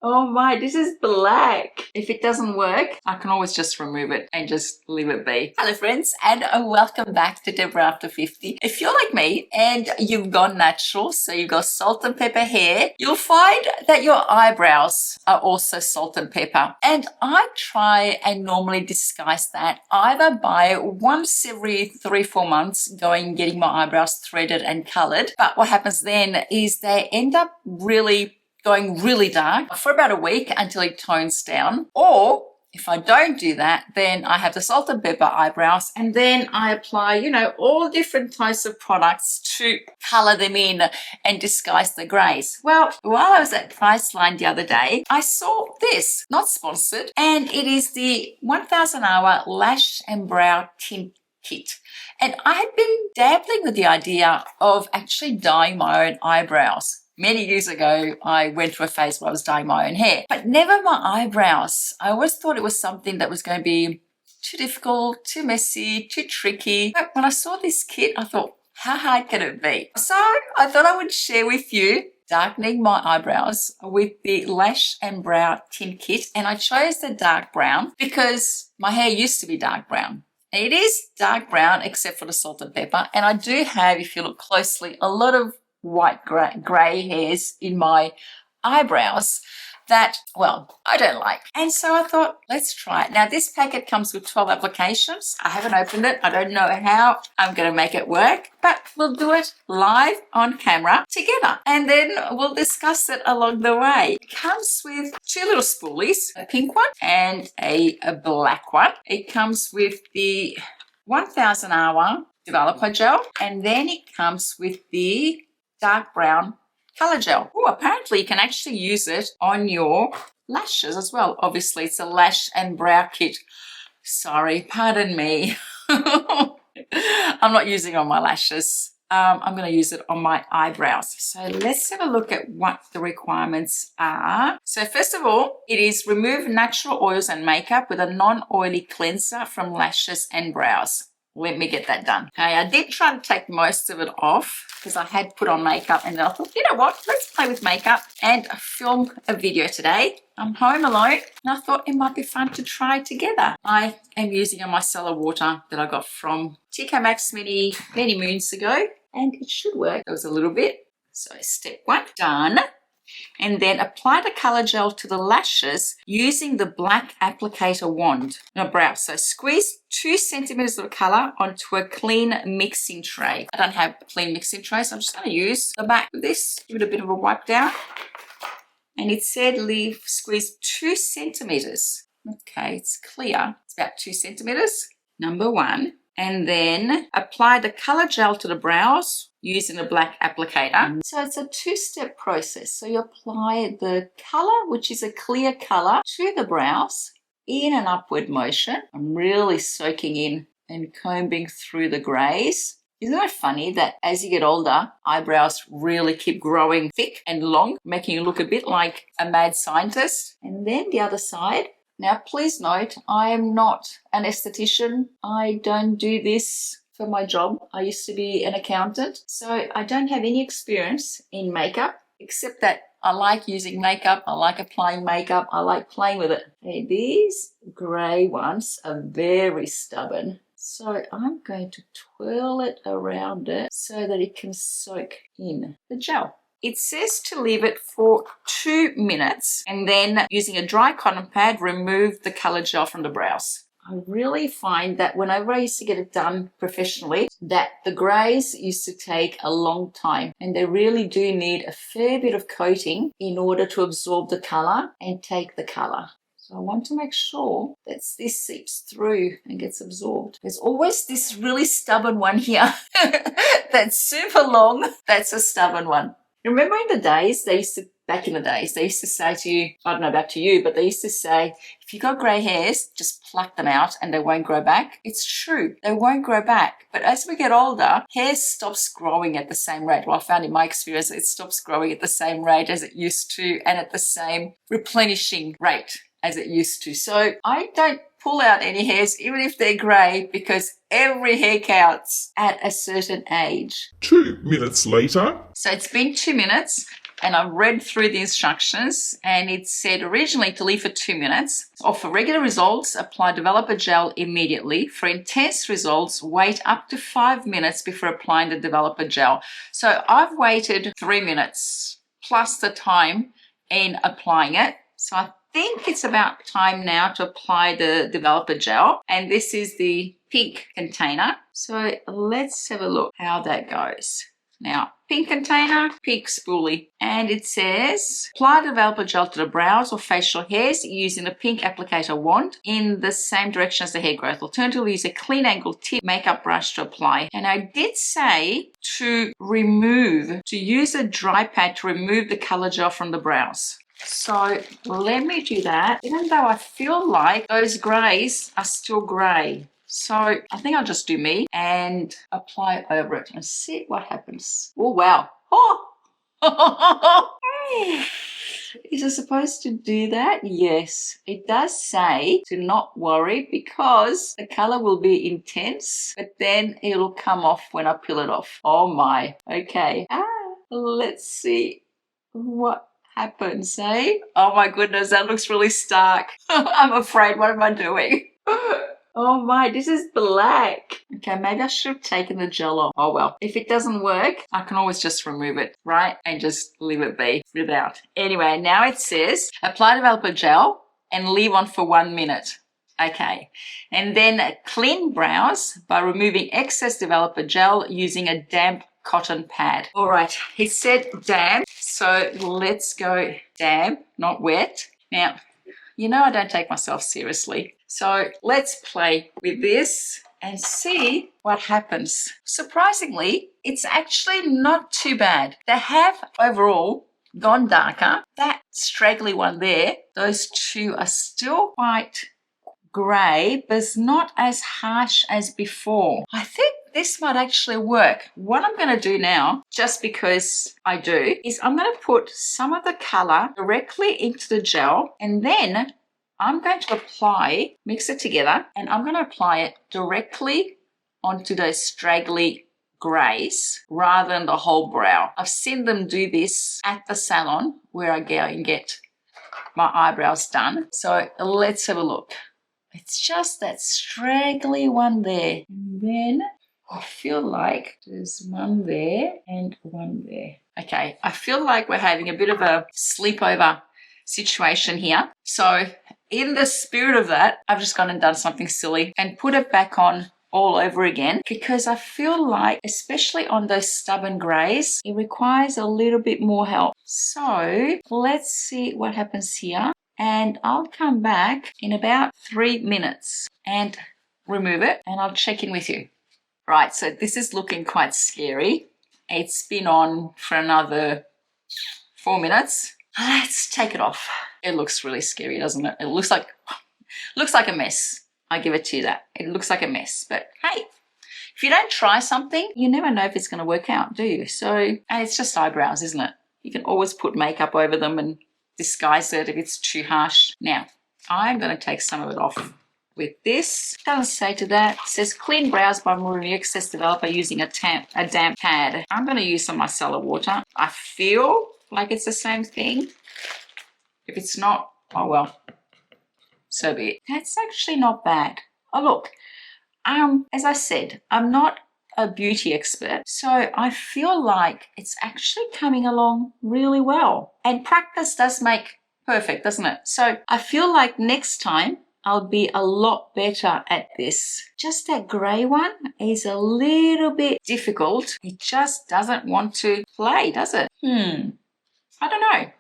Oh my, this is black. If it doesn't work, I can always just remove it and just leave it be. Hello friends, and welcome back to Deborah After 50. If you're like me and you've gone natural, so you've got salt and pepper hair, you'll find that your eyebrows are also salt and pepper. And I try and normally disguise that either by once every 3-4 months going and getting my eyebrows threaded and colored. But what happens then is they end up going really dark for about a week until it tones down. Or if I don't do that, then I have the salt and pepper eyebrows, and then I apply, all different types of products to color them in and disguise the grays. Well, while I was at Priceline the other day, I saw this, not sponsored, and it is the 1000 Hour Lash and Brow Tint Kit. And I had been dabbling with the idea of actually dyeing my own eyebrows. Many years ago, I went through a phase where I was dyeing my own hair, but never my eyebrows. I always thought it was something that was going to be too difficult, too messy, too tricky. But when I saw this kit, I thought, how hard can it be? So I thought I would share with you darkening my eyebrows with the Lash and Brow Tint Kit. And I chose the dark brown because my hair used to be dark brown. It is dark brown except for the salt and pepper. And I do have, if you look closely, a lot of white grey hairs in my eyebrows that, well, I don't like. And so I thought, let's try it. Now, this packet comes with 12 applications. I haven't opened it. I don't know how I'm going to make it work, but we'll do it live on camera together. And then we'll discuss it along the way. It comes with 2 little spoolies, a pink one and a black one. It comes with the 1000 Hour Developer Gel, and then it comes with the dark brown color gel. Oh, apparently you can actually use it on your lashes as well. Obviously, it's a lash and brow kit. Sorry, pardon me. I'm not using it on my lashes. I'm going to use it on my eyebrows. So let's have a look at what the requirements are. So first of all, it is remove natural oils and makeup with a non-oily cleanser from lashes and brows. Let me get that done. Okay, I did try to take most of it off because I had put on makeup, and then I thought, you know what, let's play with makeup and film a video today. I'm home alone and I thought it might be fun to try together. I am using a micellar water that I got from TK Maxx many moons ago, and it should work. It was a little bit. So step 1, done. And then apply the color gel to the lashes using the black applicator wand. No, brow. So squeeze 2 centimeters of color onto a clean mixing tray. I don't have a clean mixing tray, so I'm just going to use the back of this, give it a bit of a wipe down. And it said squeeze 2 centimeters. Okay, it's clear. It's about 2 centimeters. Number 1. And then apply the color gel to the brows using a black applicator. So it's a 2-step process. So you apply the color, which is a clear color, to the brows in an upward motion. I'm really soaking in and combing through the grays. Isn't it funny that as you get older, eyebrows really keep growing thick and long, making you look a bit like a mad scientist? And then the other side. Now, please note, I am not an esthetician. I don't do this for my job. I used to be an accountant, so I don't have any experience in makeup, except that I like using makeup. I like applying makeup. I like playing with it. Okay, these grey ones are very stubborn. So I'm going to twirl it around it so that it can soak in the gel. It says to leave it for 2 minutes and then using a dry cotton pad, remove the color gel from the brows. I really find that whenever I used to get it done professionally, that the grays used to take a long time, and they really do need a fair bit of coating in order to absorb the color and take the color. So I want to make sure that this seeps through and gets absorbed. There's always this really stubborn one here that's super long. That's a stubborn one. Remember in the days, back in the days, they used to say to you, I don't know about to you, but they used to say, if you've got grey hairs, just pluck them out and they won't grow back. It's true, they won't grow back. But as we get older, hair stops growing at the same rate. Well, I found in my experience, it stops growing at the same rate as it used to and at the same replenishing rate as it used to. So I don't pull out any hairs, even if they're grey, because every hair counts at a certain age. 2 minutes later. So it's been 2 minutes. and I read through the instructions, and it said originally to leave for 2 minutes. Or for regular results, apply developer gel immediately. For intense results, wait up to 5 minutes before applying the developer gel. So I've waited 3 minutes plus the time in applying it. So I think it's about time now to apply the developer gel. And this is the pink container. So let's have a look how that goes. Now, pink container, pink spoolie. And it says, apply developer gel to the brows or facial hairs using the pink applicator wand in the same direction as the hair growth. Alternatively, use a clean angle tip makeup brush to apply. And I did say to use a dry pad to remove the color gel from the brows. So let me do that, even though I feel like those grays are still gray. So I think I'll just do me and apply over it and see what happens. Oh, wow. Oh! Is it supposed to do that? Yes. It does say to not worry because the color will be intense, but then it'll come off when I peel it off. Oh my. Okay. Let's see what happens, eh? Oh my goodness, that looks really stark. I'm afraid. What am I doing? Oh my, this is black. Okay, maybe I should have taken the gel off. Oh well, if it doesn't work, I can always just remove it, right? And just leave it be without. Anyway, now it says, apply developer gel and leave on for 1 minute. Okay, and then clean brows by removing excess developer gel using a damp cotton pad. All right, it said damp, so let's go damp, not wet. Now, you know I don't take myself seriously. So let's play with this and see what happens. Surprisingly, it's actually not too bad. They have overall gone darker. That straggly one there, those two are still quite grey, but it's not as harsh as before. I think this might actually work. What I'm going to do now, just because I do, is I'm going to put some of the colour directly into the gel, and then I'm going to apply, mix it together, and I'm going to apply it directly onto those straggly greys rather than the whole brow. I've seen them do this at the salon where I go and get my eyebrows done. So let's have a look. It's just that straggly one there. And then I feel like there's one there and one there. Okay, I feel like we're having a bit of a sleepover situation here. So in the spirit of that, I've just gone and done something silly and put it back on all over again because I feel like, especially on those stubborn greys, it requires a little bit more help. So let's see what happens here. And I'll come back in about 3 minutes and remove it, and I'll check in with you. Right, so this is looking quite scary. It's been on for another 4 minutes. Let's take it off. It looks really scary, doesn't it? It looks like a mess. I give it to you that. It looks like a mess, but hey, if you don't try something, you never know if it's going to work out, do you? So, and it's just eyebrows, isn't it? You can always put makeup over them and disguise it if it's too harsh. Now, I'm going to take some of it off with this. It doesn't say to that. It says clean brows by removing excess developer using a damp pad. I'm going to use some micellar water. I feel like it's the same thing. If it's not, oh well, so be it. That's actually not bad. Oh look, as I said, I'm not a beauty expert, so I feel like it's actually coming along really well. And practice does make perfect, doesn't it? So I feel like next time I'll be a lot better at this. Just that grey one is a little bit difficult. It just doesn't want to play, does it? I don't know.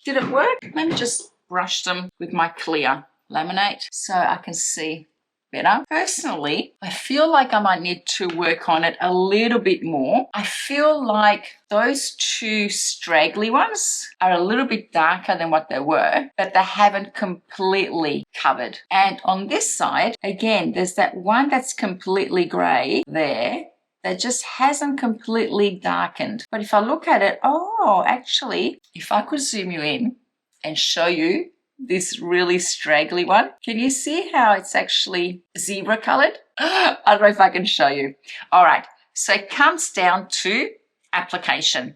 Did it work? Let me just brush them with my clear laminate so I can see better. Personally, I feel like I might need to work on it a little bit more. I feel like those two straggly ones are a little bit darker than what they were, but they haven't completely covered. And on this side, again, there's that one that's completely grey there that just hasn't completely darkened. But if I look at it, oh, actually, if I could zoom you in and show you this really straggly one, can you see how it's actually zebra colored? I don't know if I can show you. All right, so it comes down to application.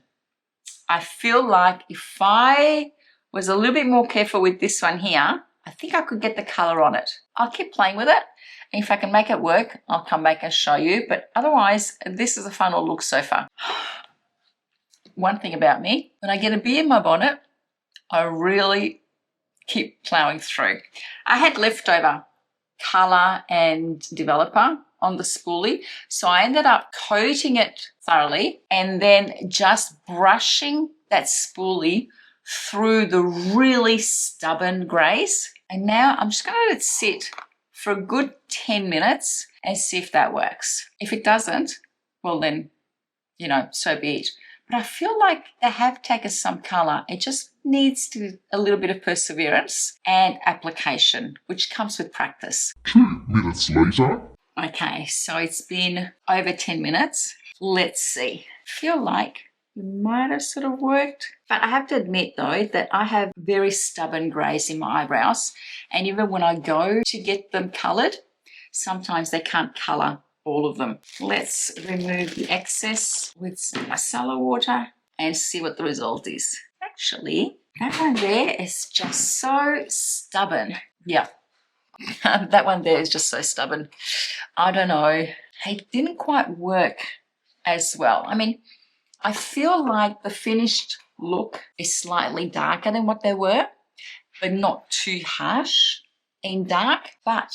I feel like if I was a little bit more careful with this one here, I think I could get the color on it. I'll keep playing with it. And if I can make it work, I'll come back and show you. But otherwise, this is a final look so far. One thing about me, when I get a bee in my bonnet, I really keep plowing through. I had leftover color and developer on the spoolie, so I ended up coating it thoroughly and then just brushing that spoolie through the really stubborn grays. And now I'm just going to let it sit for a good 10 minutes and see if that works. If it doesn't, well then, you know, so be it. But I feel like they have taken some color. It just needs a little bit of perseverance and application, which comes with practice. 2 minutes later. Okay, so it's been over 10 minutes. Let's see. I feel like it might have sort of worked. But I have to admit though that I have very stubborn grays in my eyebrows. And even when I go to get them colored, sometimes they can't color all of them. Let's remove the excess with some micellar water and see what the result is. Actually, that one there is just so stubborn. Yeah, that one there is just so stubborn. I don't know. It didn't quite work as well. I mean, I feel like the finished look is slightly darker than what they were, but not too harsh and dark. But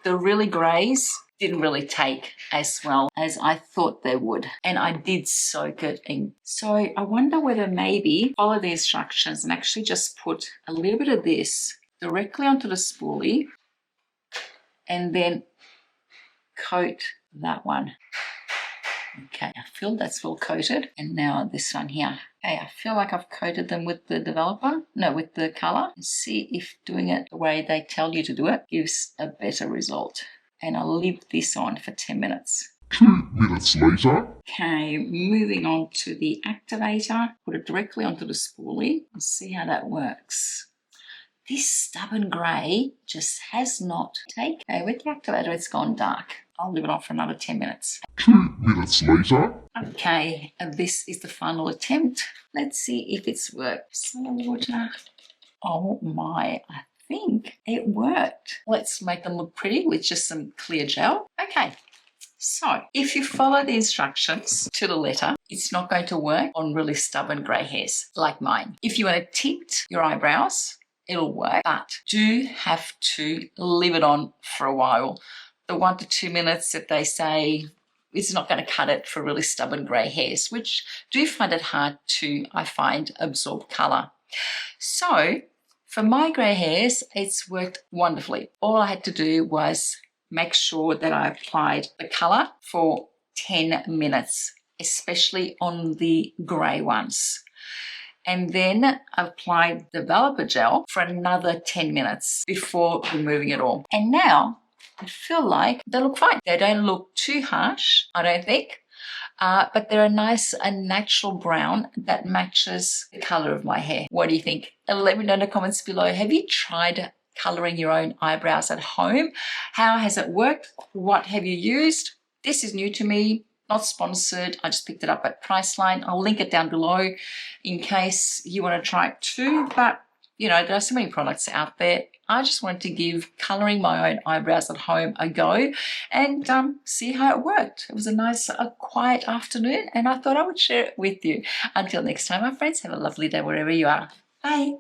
the really grays didn't really take as well as I thought they would. And I did soak it in. So I wonder whether maybe follow the instructions and actually just put a little bit of this directly onto the spoolie and then coat that one. Okay, I feel that's well coated. And now this one here. Okay, I feel like I've coated them with the developer. No, with the color. See if doing it the way they tell you to do it gives a better result. And I'll leave this on for 10 minutes. 2 minutes later. Okay, moving on to the activator. Put it directly onto the spoolie and see how that works. This stubborn grey just has not taken. Okay, with the activator, it's gone dark. I'll leave it on for another 10 minutes. 2 minutes later. Okay, and this is the final attempt. Let's see if it's worked. Some water. Oh my, I think it worked. Let's make them look pretty with just some clear gel. Okay, so if you follow the instructions to the letter, it's not going to work on really stubborn grey hairs like mine. If you want to tint your eyebrows, it'll work, but do have to leave it on for a while. The 1 to 2 minutes that they say is not going to cut it for really stubborn grey hairs, which do find it hard to, I find, absorb colour. So for my grey hairs, it's worked wonderfully. All I had to do was make sure that I applied the colour for 10 minutes, especially on the grey ones. And then applied developer gel for another 10 minutes before removing it all. And now I feel like they look fine. They don't look too harsh, I don't think, but they're a nice and natural brown that matches the colour of my hair. What do you think? Let me know in the comments below. Have you tried colouring your own eyebrows at home? How has it worked? What have you used? This is new to me. Not sponsored, I just picked it up at Priceline. I'll link it down below in case you want to try it too. But, you know, there are so many products out there. I just wanted to give colouring my own eyebrows at home a go and see how it worked. It was a nice, quiet afternoon and I thought I would share it with you. Until next time, my friends, have a lovely day wherever you are. Bye.